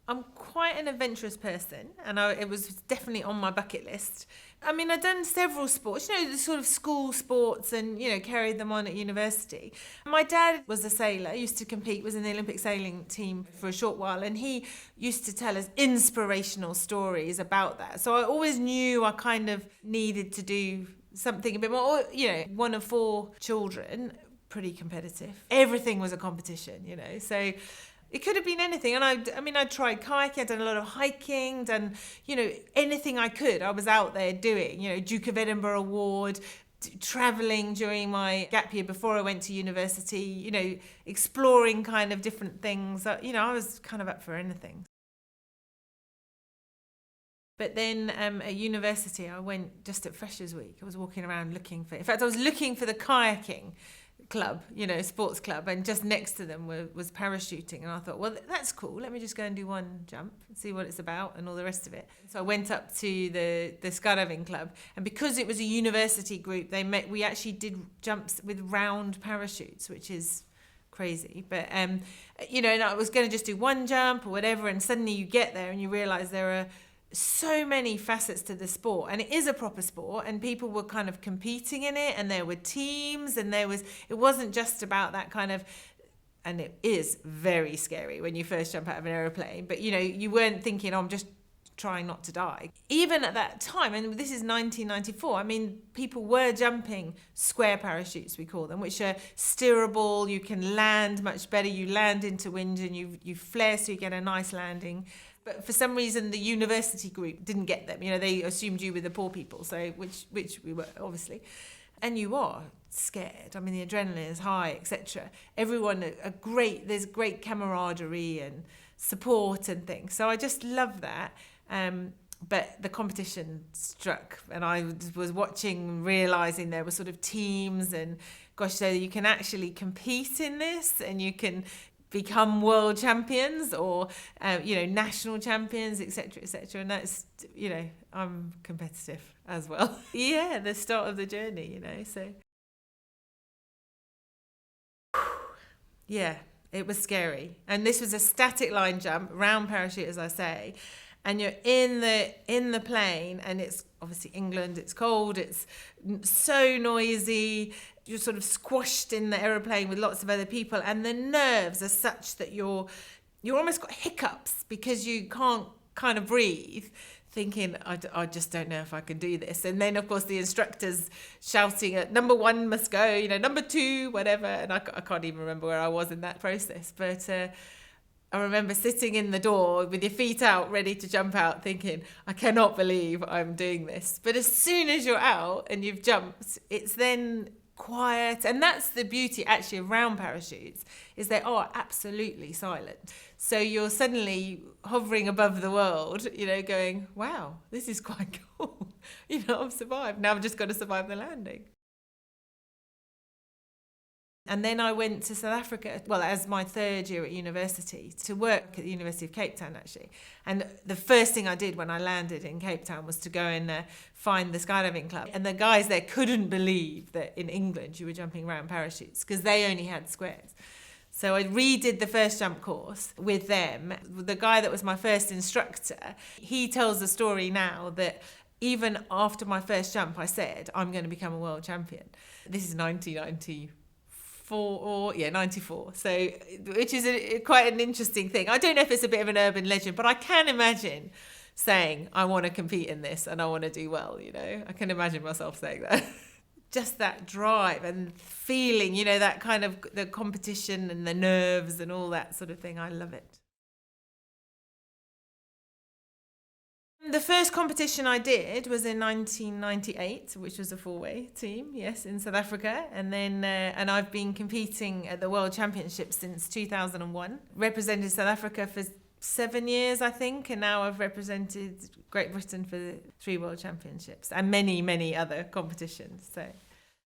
I'm quite an adventurous person, and it was definitely on my bucket list. I mean, I'd done several sports, the sort of school sports, and, carried them on at university. My dad was a sailor, used to compete, was in the Olympic sailing team for a short while, and he used to tell us inspirational stories about that. So I always knew I kind of needed to do something a bit more, one of four children, pretty competitive. Everything was a competition, so it could have been anything. And I tried kayaking, I'd done a lot of hiking, done, anything I could. I was out there doing, Duke of Edinburgh Award, travelling during my gap year before I went to university, exploring kind of different things. I was kind of up for anything. But then at university, I went just at Freshers' Week. I was walking around in fact, I was looking for the kayaking club, sports club, and just next to them was parachuting. And I thought, well, that's cool. Let me just go and do one jump and see what it's about and all the rest of it. So I went up to the skydiving club, and because it was a university group, we actually did jumps with round parachutes, which is crazy. But and I was going to just do one jump or whatever, and suddenly you get there and you realize there are so many facets to the sport, and it is a proper sport, and people were kind of competing in it, and there were teams, and it wasn't just about that kind of, and it is very scary when you first jump out of an aeroplane, but you weren't thinking, I'm just trying not to die. Even at that time, and this is 1994, I mean, people were jumping square parachutes, we call them, which are steerable. You can land much better. You land into wind and you flare, so you get a nice landing. But for some reason, the university group didn't get them. They assumed you were the poor people, so which we were, obviously. And you are scared. I mean, the adrenaline is high, etc. Everyone there's great camaraderie and support and things. So I just love that. But the competition struck, and I was watching, realising there were sort of teams, and gosh, so you can actually compete in this, and you can become world champions or national champions, etc., etc. And that's, I'm competitive as well. Yeah, the start of the journey, so yeah, it was scary. And this was a static line jump, round parachute, as I say, and you're in the plane, and it's obviously England, it's cold, it's so noisy, you're sort of squashed in the aeroplane with lots of other people, and the nerves are such that you're almost got hiccups because you can't kind of breathe, thinking, I just don't know if I can do this. And then, of course, the instructor's shouting at number one must go, number two, whatever, and I can't even remember where I was in that process, but I remember sitting in the door with your feet out, ready to jump out, thinking, I cannot believe I'm doing this. But as soon as you're out and you've jumped, it's then quiet. And that's the beauty, actually, of round parachutes, is they are absolutely silent. So you're suddenly hovering above the world, going, wow, this is quite cool. I've survived. Now I've just got to survive the landing. And then I went to South Africa, as my third year at university, to work at the University of Cape Town, actually. And the first thing I did when I landed in Cape Town was to go and find the skydiving club. And the guys there couldn't believe that in England you were jumping round parachutes, because they only had squares. So I redid the first jump course with them. The guy that was my first instructor, he tells the story now that even after my first jump, I said, I'm going to become a world champion. This is 1994. 94. So, which is quite an interesting thing. I don't know if it's a bit of an urban legend, but I can imagine saying, I want to compete in this and I want to do well, I can imagine myself saying that. Just that drive and feeling, that kind of the competition and the nerves and all that sort of thing. I love it. The first competition I did was in 1998, which was a four-way team, yes, in South Africa. And then, and I've been competing at the World Championships since 2001. Represented South Africa for 7 years, I think, and now I've represented Great Britain for the 3 World Championships and many, many other competitions. So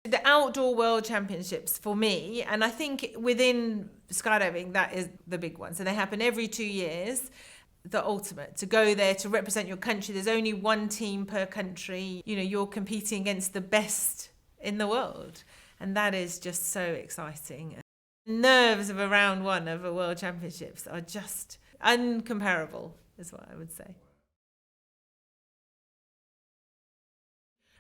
the outdoor World Championships for me, and I think within skydiving, that is the big one. So they happen every 2 years. The ultimate, to go there to represent your country. There's only one team per country. You're competing against the best in the world, and that is just so exciting. The nerves of a round one of a World Championships are just uncomparable is what I would say.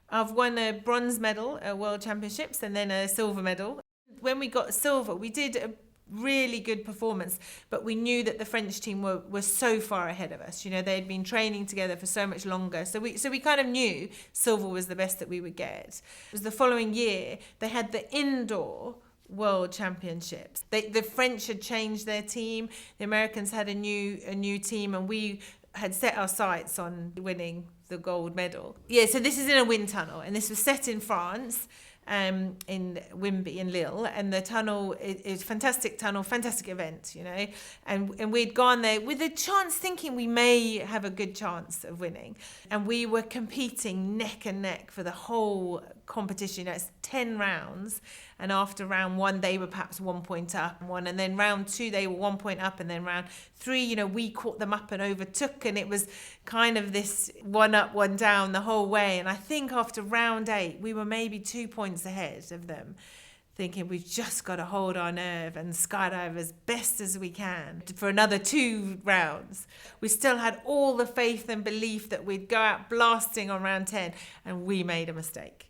I've won a bronze medal at World Championships and then a silver medal. When we got silver, we did a really good performance, but we knew that the French team were so far ahead of us. You know, they had been training together for so much longer. So we kind of knew silver was the best that we would get. It was the following year, they had the indoor World Championships. The French had changed their team. The Americans had a new team, and we had set our sights on winning the gold medal. Yeah, so this is in a wind tunnel, and this was set in France, in Wimby in Lille, and the tunnel is fantastic tunnel, fantastic event, you know, and we'd gone there with a chance, thinking we may have a good chance of winning, and we were competing neck and neck for the whole competition. You know, it's 10 rounds, and after round 1 they were perhaps 1 point up, and then round 2 they were 1 point up, and then round 3, you know, we caught them up and overtook, and it was kind of this 1 up 1 down the whole way. And I think after round 8 we were maybe 2 points ahead of them, thinking we've just got to hold our nerve and skydive as best as we can for another 2 rounds. We still had all the faith and belief that we'd go out blasting on round 10, and we made a mistake.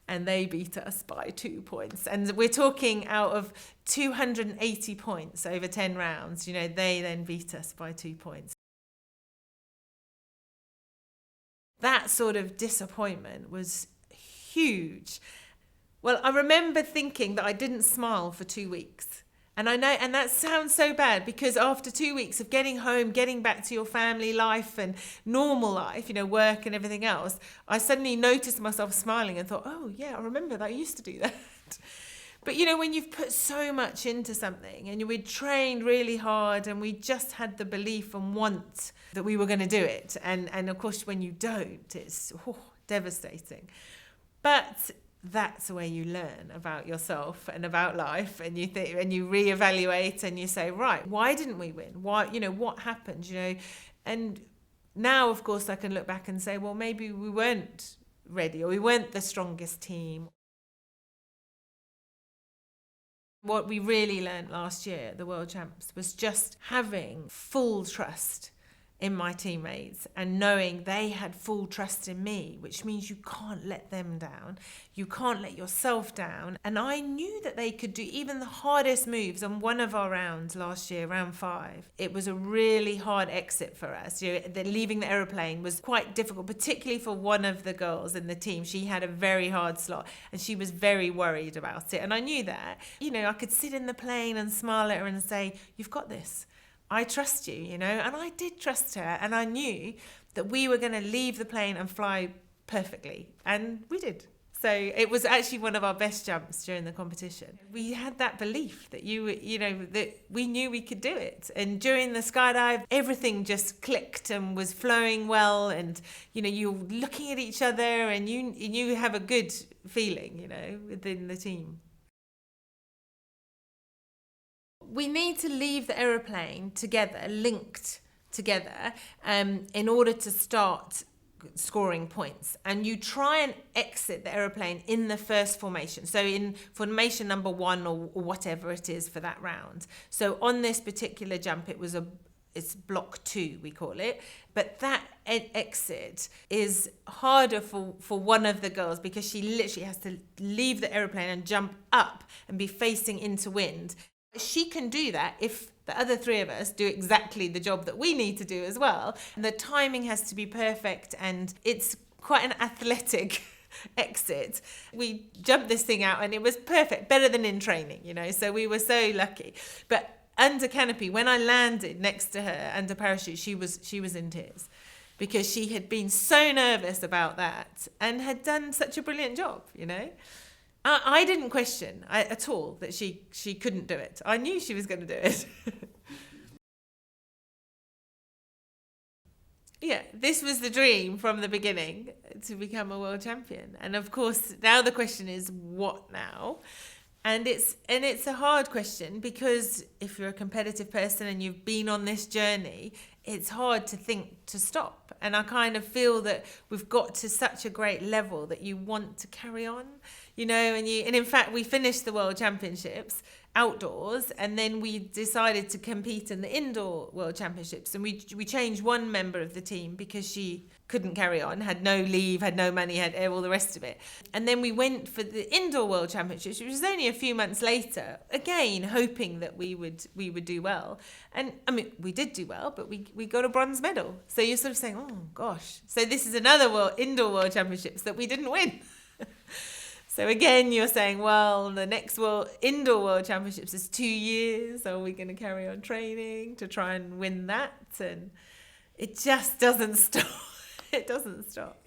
And they beat us by 2 points. And we're talking out of 280 points over 10 rounds. You know, they then beat us by 2 points. That sort of disappointment was huge. Well, I remember thinking that I didn't smile for 2 weeks. And I know, and that sounds so bad, because after 2 weeks of getting home, getting back to your family life and normal life, you know, work and everything else, I suddenly noticed myself smiling and thought, oh yeah, I remember that I used to do that. But you know, when you've put so much into something and we'd trained really hard and we just had the belief and want that we were going to do it. And of course, when you don't, it's devastating. But that's where you learn about yourself and about life, and you think, and you reevaluate, and you say, right, why didn't we win? Why, you know, what happened, you know? And now, of course, I can look back and say, well, maybe we weren't ready, or we weren't the strongest team. What we really learned last year at the World Champs was just having full trust in my teammates and knowing they had full trust in me, which means you can't let them down. You can't let yourself down. And I knew that they could do even the hardest moves on one of our rounds last year, round 5. It was a really hard exit for us. You know, leaving the aeroplane was quite difficult, particularly for one of the girls in the team. She had a very hard slot and she was very worried about it. And I knew that. You know, I could sit in the plane and smile at her and say, you've got this. I trust you, you know, and I did trust her, and I knew that we were going to leave the plane and fly perfectly, and we did. So it was actually one of our best jumps during the competition. We had that belief that that we knew we could do it. And during the skydive, everything just clicked and was flowing well, and you know, you're looking at each other, and you have a good feeling, you know, within the team. We need to leave the aeroplane together, linked together, in order to start scoring points. And you try and exit the aeroplane in the first formation. So in formation number 1 or whatever it is for that round. So on this particular jump, it's block 2, we call it. But that exit is harder for one of the girls, because she literally has to leave the aeroplane and jump up and be facing into wind. She can do that if the other 3 of us do exactly the job that we need to do as well. And the timing has to be perfect, and it's quite an athletic exit. We jumped this thing out and it was perfect, better than in training, you know, so we were so lucky. But under canopy, when I landed next to her under parachute, she was in tears, because she had been so nervous about that and had done such a brilliant job, you know. I didn't question at all that she couldn't do it. I knew she was going to do it. Yeah, this was the dream from the beginning, to become a world champion. And of course, now the question is, what now? And it's a hard question, because if you're a competitive person and you've been on this journey, it's hard to think to stop. And I kind of feel that we've got to such a great level that you want to carry on. and in fact we finished the World Championships outdoors, and then we decided to compete in the indoor World Championships, and we changed one member of the team because she couldn't carry on, had no leave, had no money, had all the rest of it. And then we went for the indoor World Championships, which was only a few months later, again hoping that we would do well. And I mean, we did do well, but we got a bronze medal. So you're sort of saying, oh gosh, so this is another indoor World Championships that we didn't win. So again, you're saying, well, the next indoor World Championships is 2 years. Are we going to carry on training to try and win that? And it just doesn't stop. It doesn't stop.